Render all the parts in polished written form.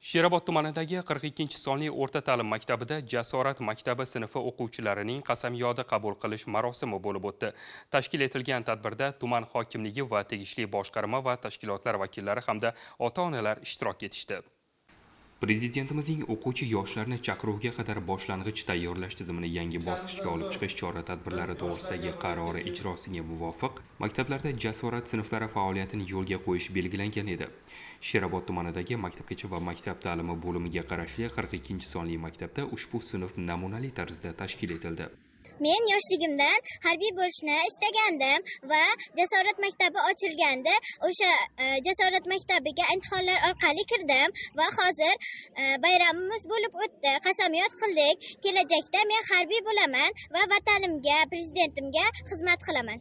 Sherobod tumanidagi 42-sonli o'rta ta'lim maktabida Jasorat maktabi sinfi o'quvchilarining qasamyodi qabul qilish marosimi bo'lib o'tdi. Tashkil etilgan tadbirda tuman hokimligi va tegishli boshqarma va tashkilotlar vakillari hamda ota-onalar ishtirok etishdi. Prezidentimizning o'quvchi yoshlarni chaqiruvga qadar boshlang'ich tayyorlash tizimini yangi bosqichga olib chiqish chora-tadbirlari to'g'risidagi qarori ijrosiga muvofiq maktablarda Jasorat sinflari faoliyatini yo'lga qo'yish belgilangan edi. Sherobod tumanidagi maktabgacha va maktab ta'limi bo'limiga qarashli 42-sonli maktabda ushbu sinf namunali tarzda tashkil etildi. Men yoshligimdan harbiy bo'lishni istagandim va Jasorat maktabi ochilganda o'sha Jasorat maktabiga imtihonlar orqali kirdim va hozir bayramimiz bo'lib o'tdi. Qasamyod qildik. Kelajakda men harbiy bo'laman va vatanimga, prezidentimga xizmat qilaman.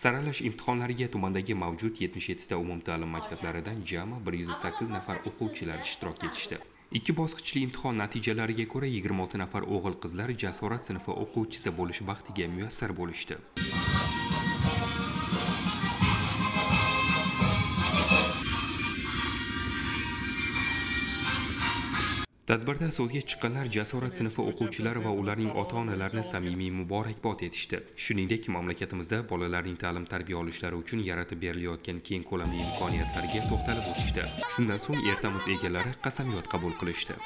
Saralash imtihonlariga tumandagi mavjud 77 ta umumta'lim maktablaridan jami 108 nafar o'quvchilar ishtirok etishdi. Ikki bosqichli imtihon natijalariga ko'ra 26 nafar o'g'il-qizlar Jasorat sinfi o'quvchisi bo'lish baxtiga muyassar bo'lishdi. Tadbirda so'zga chiqqanlar Jasorat sinfi o'quvchilari va ularning ota-onalarini samimiy muborakbod etishdi. Shuningdek, mamlakatimizda bolalarning ta'lim-tarbiya olishlari uchun yaratib berilayotgan keng ko'lamli imkoniyatlarga to'xtalib o'tishdi. Shundan so'ng ertamiz egalari qasamyod qabul qilishdi.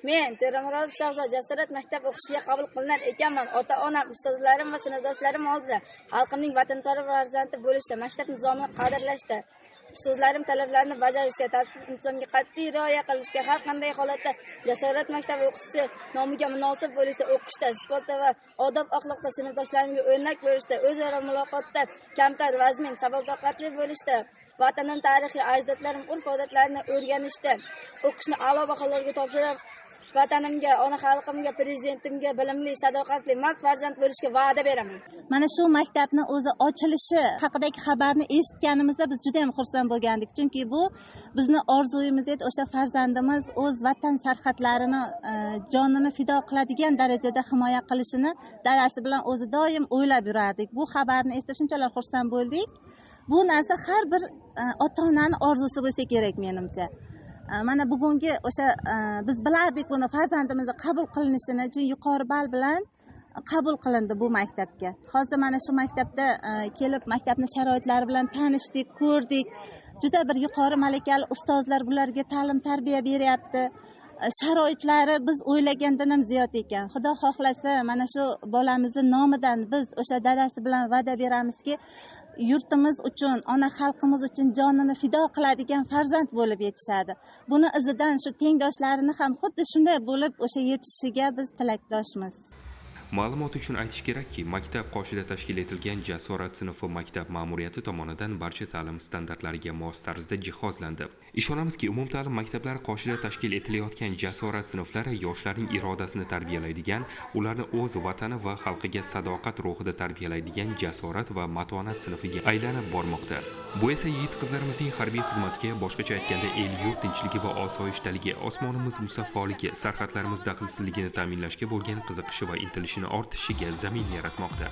Men Termurod Shahzod Jasorat maktab o'qishiga qabul qilinar ekanman. Ota-onam, ustozlarim va sinfdoshlarim oldida xalqimning vatanparvar farzandi bo'lishda, maktab nizomini qadrlashda, ustozlarim talablarini bajarishga, tartib nizomga qat'iy rioya qilishga, har qanday holatda Jasorat maktabi o'quvchisi nomiga munosib bo'lishda, o'qishda, sportda va odob-axloqda sinfdoshlarimga o'rnak bo'lishda, o'zaro muloqotda kamtar, vazmin, saboq-toqatli bo'lishda, vatanning tarixiy ajdodlarim, urf-odatlarini o'rganishda, o'qishni a'lo baholarga topshirib, vatanimga, ona xalqimga, prezidentimga bilimli, sadoqatli, mard farzand bo'lishga va'da beraman. Mana shu maktabni o'zi ochilishi haqidagi xabarni eshitganimizda biz juda ham xursand bo'lgandik. Chunki bu bizni orzuyimiz edi, o'sha farzandimiz o'z vatan sarhadlarini jonini fido qiladigan darajada himoya qilishini dadasi bilan o'zi doim o'ylab yurardik. Bu xabarni eshitib shunchalar xursand bo'ldik. Bu narsa har bir ota-onaning orzusi bo'lsa kerak menimcha. Mana bugungi o'sha biz bilardik buni farzandimizni qabul qilinishini, chunki yuqori ball bilan qabul qilindi bu maktabga. Hozir mana shu maktabda kelib maktabning sharoitlari bilan tanishdik, ko'rdik. Juda bir yuqori malakali ustozlar bularga ta'lim-tarbiya beryapti. Sharoitlari biz o'ylagandan ham ziyod ekan. Xudo xohlasa mana shu bolamizning nomidan biz o'sha dadasi bilan va'da beramizki, yurtimiz uchun, ona xalqimiz uchun jonini fido qiladigan farzand bo'lib yetishadi. Buni izidan shu tengdoshlarini ham xuddi shunday bo'lib o'sha yetishishiga biz tilakdoshmiz. Ma'lumot uchun aytish kerakki, maktab qoshida tashkil etilgan Jasorat sinfi maktab ma'muriyati tomonidan barcha ta'lim standartlariga mos tarzda jihozlandi. Ishonamizki, umumta'lim maktablar qoshida tashkil etilayotgan Jasorat sinflari yoshlarning irodasini tarbiyalaydigan, ularni o'z vatani va xalqiga sadoqat ruhida tarbiyalaydigan Jasorat va matonat sinfiga aylanib bormoqda. Bu esa yigit qizlarimizning harbiy xizmatga, boshqacha aytganda el-yurt tinchligi va osoyishtaligi, osmonimiz musaffoligi, sarhadlarimiz daxlsizligini ta'minlashga bo'lgan qiziqishi va intilishini ortishiga zamin yaratmoqda.